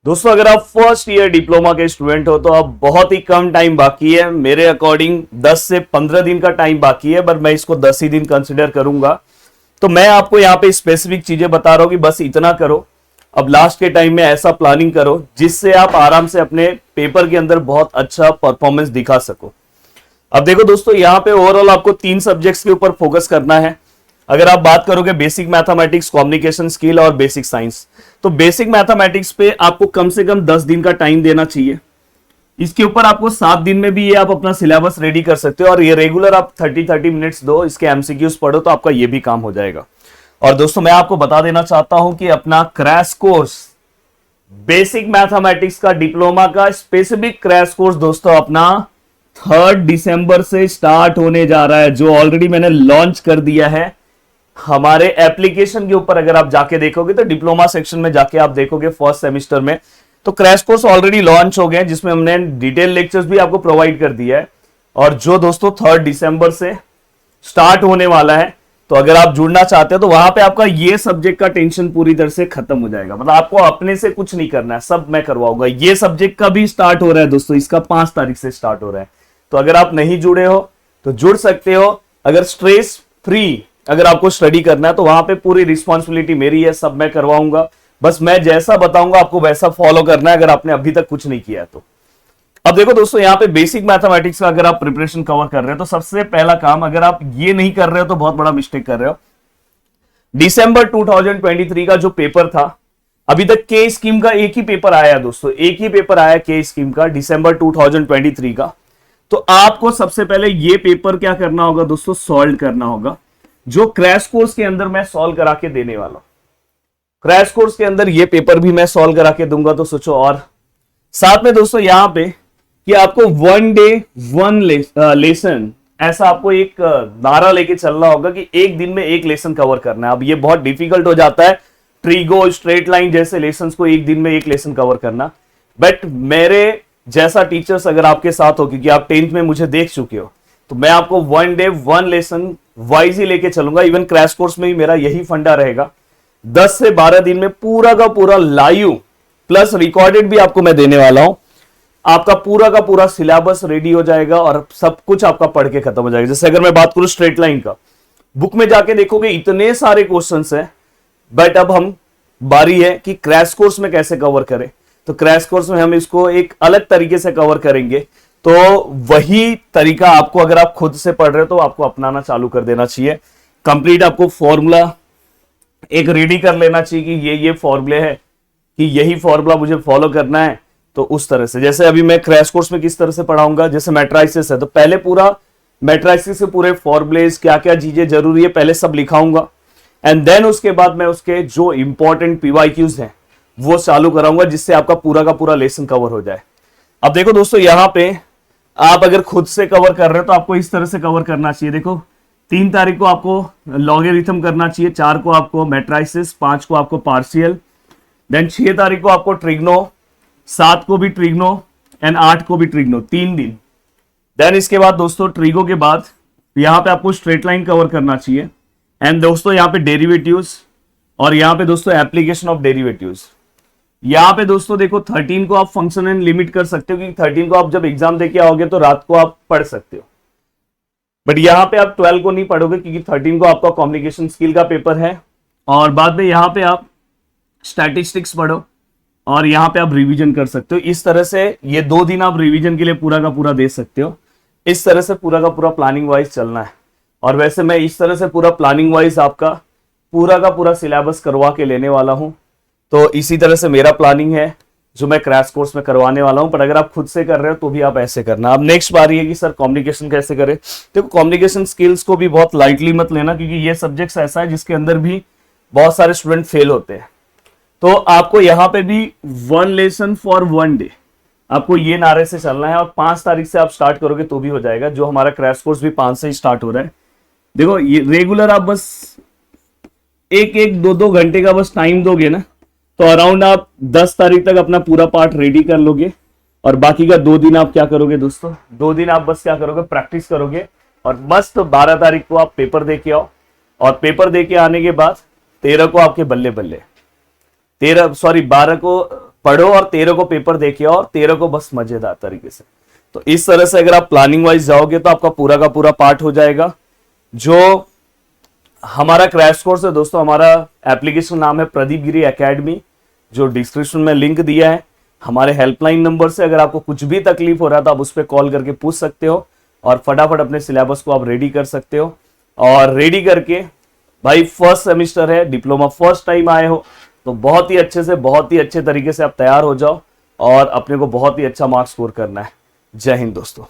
दोस्तों अगर आप फर्स्ट ईयर डिप्लोमा के स्टूडेंट हो तो अब बहुत ही कम टाइम बाकी है। मेरे अकॉर्डिंग 10 से 15 दिन का टाइम बाकी है, बट मैं इसको 10 ही दिन कंसिडर करूंगा। तो मैं आपको यहाँ पे स्पेसिफिक चीजें बता रहा हूँ कि बस इतना करो। अब लास्ट के टाइम में ऐसा प्लानिंग करो जिससे आप आराम से अपने पेपर के अंदर बहुत अच्छा परफॉर्मेंस दिखा सको। अब देखो दोस्तों, यहाँ पे ओवरऑल आपको 3 सब्जेक्ट्स के ऊपर फोकस करना है। अगर आप बात करोगे बेसिक मैथमेटिक्स, कम्युनिकेशन स्किल और बेसिक साइंस, तो बेसिक मैथमेटिक्स पे आपको कम से कम 10 दिन का टाइम देना चाहिए। इसके ऊपर आपको 7 दिन में भी ये आप अपना सिलेबस रेडी कर सकते हो और ये रेगुलर आप 30 मिनट्स दो, इसके एमसीक्यूज पढ़ो तो आपका ये भी काम हो जाएगा। और दोस्तों मैं आपको बता देना चाहता हूं कि अपना क्रैश कोर्स बेसिक मैथमेटिक्स का डिप्लोमा का स्पेसिफिक क्रैश कोर्स दोस्तों अपना 3 दिसंबर से स्टार्ट होने जा रहा है, जो ऑलरेडी मैंने लॉन्च कर दिया है हमारे एप्लीकेशन के ऊपर। अगर आप जाके देखोगे तो डिप्लोमा सेक्शन में जाके आप देखोगे फर्स्ट सेमेस्टर में तो क्रैश कोर्स ऑलरेडी लॉन्च हो गए, जिसमें हमने डिटेल लेक्चर्स भी आपको प्रोवाइड कर दिया है और जो दोस्तों 3 दिसंबर से स्टार्ट होने वाला है। तो अगर आप जुड़ना चाहते हो तो वहां पे आपका ये सब्जेक्ट का टेंशन पूरी तरह से खत्म हो जाएगा। मतलब आपको अपने से कुछ नहीं करना है, सब मैं करवाऊंगा। ये सब्जेक्ट का भी स्टार्ट हो रहा है दोस्तों, इसका 5 तारीख से स्टार्ट हो रहा है। तो अगर आप नहीं जुड़े हो तो जुड़ सकते हो। अगर स्ट्रेस फ्री अगर आपको स्टडी करना है तो वहां पे पूरी रिस्पॉन्सिबिलिटी मेरी है, सब मैं करवाऊंगा। बस मैं जैसा बताऊंगा आपको वैसा फॉलो करना है, अगर आपने अभी तक कुछ नहीं किया है तो। अब देखो दोस्तों, यहाँ पे बेसिक मैथमेटिक्स का अगर आप प्रिपरेशन कवर कर रहे हो तो सबसे पहला काम, अगर आप ये नहीं कर रहे हो तो बहुत बड़ा मिस्टेक कर रहे हो। दिसंबर 2023 का जो पेपर था, अभी तक के स्कीम का एक ही पेपर आया है दोस्तों, एक ही पेपर आया के स्कीम का दिसंबर 2023 का। तो आपको सबसे पहले ये पेपर क्या करना होगा दोस्तों, सॉल्व करना होगा, जो क्रैश कोर्स के अंदर मैं सॉल्व करा के देने वाला हूं। क्रैश कोर्स के अंदर ये पेपर भी मैं सॉल्व करा के दूंगा। तो सोचो, और साथ में दोस्तों यहां पे कि आपको 1 डे 1 लेसन, ऐसा आपको एक नारा लेके चलना होगा कि एक दिन में एक लेसन कवर करना है। अब ये बहुत डिफिकल्ट हो जाता है ट्रीगो, स्ट्रेट लाइन जैसे लेसन को एक दिन में एक लेसन कवर करना, बट मेरे जैसा टीचर्स अगर आपके साथ हो, क्योंकि आप 10th में मुझे देख चुके हो, तो मैं आपको 1 डे 1 लेसन वाइज ही लेके चलूंगा। इवन क्रैश कोर्स में भी मेरा यही फंडा रहेगा। 10 से 12 दिन में पूरा का पूरा लाइव प्लस रिकॉर्डेड भी आपको मैं देने वाला हूं। आपका पूरा का पूरा सिलेबस रेडी हो जाएगा और सब कुछ आपका पढ़ के खत्म हो जाएगा। जैसे अगर मैं बात करूं स्ट्रेट लाइन का, बुक में जाके देखोगे इतने सारे क्वेश्चंस हैं, बट अब हम बारी है कि क्रैश कोर्स में कैसे कवर करें। तो क्रैश कोर्स में हम इसको एक अलग तरीके से कवर करेंगे। तो वही तरीका आपको, अगर आप खुद से पढ़ रहे हो तो आपको अपनाना चालू कर देना चाहिए। कंप्लीट आपको फॉर्मूला एक रेडी कर लेना चाहिए कि ये फॉर्मूले है, कि यही फॉर्मूला मुझे फॉलो करना है। तो उस तरह से, जैसे अभी मैं क्रैश कोर्स में किस तरह से पढ़ाऊंगा, जैसे मैट्रिसेस है तो पहले पूरा मैट्रिसेस के पूरे फॉर्मूलेस, क्या क्या चीजें जरूरी है पहले सब लिखाऊंगा, एंड देन उसके बाद मैं उसके जो इंपॉर्टेंट पीवाईक्यूज हैं वो चालू कराऊंगा, जिससे आपका पूरा का पूरा लेसन कवर हो जाए। अब देखो दोस्तों, यहां पे आप अगर खुद से कवर कर रहे हो तो आपको इस तरह से कवर करना चाहिए। देखो 3 तारीख को आपको लॉगरिथम करना चाहिए, 4 को आपको मैट्रिसेस, 5 को आपको पार्शियल, देन 6 तारीख को आपको ट्रिग्नो, 7 को भी ट्रिग्नो एंड 8 को भी ट्रिग्नो, 3 दिन। देन इसके बाद दोस्तों ट्रिगो के बाद यहां पे आपको स्ट्रेट लाइन कवर करना चाहिए, एंड दोस्तों यहां पे डेरिवेटिव्स, और यहां पे दोस्तों एप्लीकेशन ऑफ डेरिवेटिव्स। यहां पे दोस्तों देखो 13 को आप फंक्शन एंड लिमिट कर सकते हो, क्योंकि 13 को आप जब एग्जाम देके आओगे तो रात को आप पढ़ सकते हो, बट यहां पे आप 12 को नहीं पढ़ोगे, क्योंकि 13 को आपका कम्युनिकेशन स्किल का पेपर है। और बाद में यहां पे आप स्टैटिस्टिक्स पढ़ो और यहां पे आप रिवीजन कर सकते हो। इस तरह से ये 2 दिन आप रिवीजन के लिए पूरा का पूरा दे सकते हो। इस तरह से पूरा का पूरा प्लानिंग वाइज चलना है। और वैसे मैं इस तरह से पूरा प्लानिंग वाइज आपका पूरा का पूरा सिलेबस करवा के लेने वाला हूं। तो इसी तरह से मेरा प्लानिंग है जो मैं क्रैश कोर्स में करवाने वाला हूं। पर अगर आप खुद से कर रहे हो तो भी आप ऐसे करना। अब नेक्स्ट बारी है कि सर कम्युनिकेशन कैसे करें। देखो कम्युनिकेशन स्किल्स को भी बहुत लाइटली मत लेना, क्योंकि ये सब्जेक्ट ऐसा है जिसके अंदर भी बहुत सारे स्टूडेंट फेल होते हैं। तो आपको यहाँ पे भी 1 लेसन फॉर 1 डे, आपको ये नारे से चलना है। और 5 तारीख से आप स्टार्ट करोगे तो भी हो जाएगा, जो हमारा क्रैश कोर्स भी 5 से ही स्टार्ट हो रहा है। देखो ये रेगुलर आप बस 1-1, 2-2 घंटे का बस टाइम दोगे ना, तो अराउंड आप 10 तारीख तक अपना पूरा पार्ट रेडी कर लोगे। और बाकी का 2 दिन आप क्या करोगे दोस्तों, 2 दिन आप बस क्या करोगे, प्रैक्टिस करोगे। और मस्त 12 तारीख को आप पेपर दे के आओ, और पेपर दे के आने के बाद 13 को आपके बल्ले बल्ले 12 को पढ़ो और 13 को पेपर देखे और 13 को बस मजेदार तरीके से। तो इस तरह से अगर आप प्लानिंग वाइज जाओगे तो आपका पूरा का पूरा पार्ट हो जाएगा। जो हमारा क्रैश कोर्स है दोस्तों, हमारा एप्लीकेशन नाम है प्रदीप गिरी एकेडमी, जो डिस्क्रिप्शन में लिंक दिया है। हमारे हेल्पलाइन नंबर से अगर आपको कुछ भी तकलीफ हो रहा था आप उस पर कॉल करके पूछ सकते हो और फटाफट अपने सिलेबस को आप रेडी कर सकते हो। और रेडी करके भाई फर्स्ट सेमिस्टर है, डिप्लोमा फर्स्ट टाइम आए हो तो बहुत ही अच्छे से, बहुत ही अच्छे तरीके से आप तैयार हो जाओ और अपने को बहुत ही अच्छा मार्क्स स्कोर करना है। जय हिंद दोस्तों।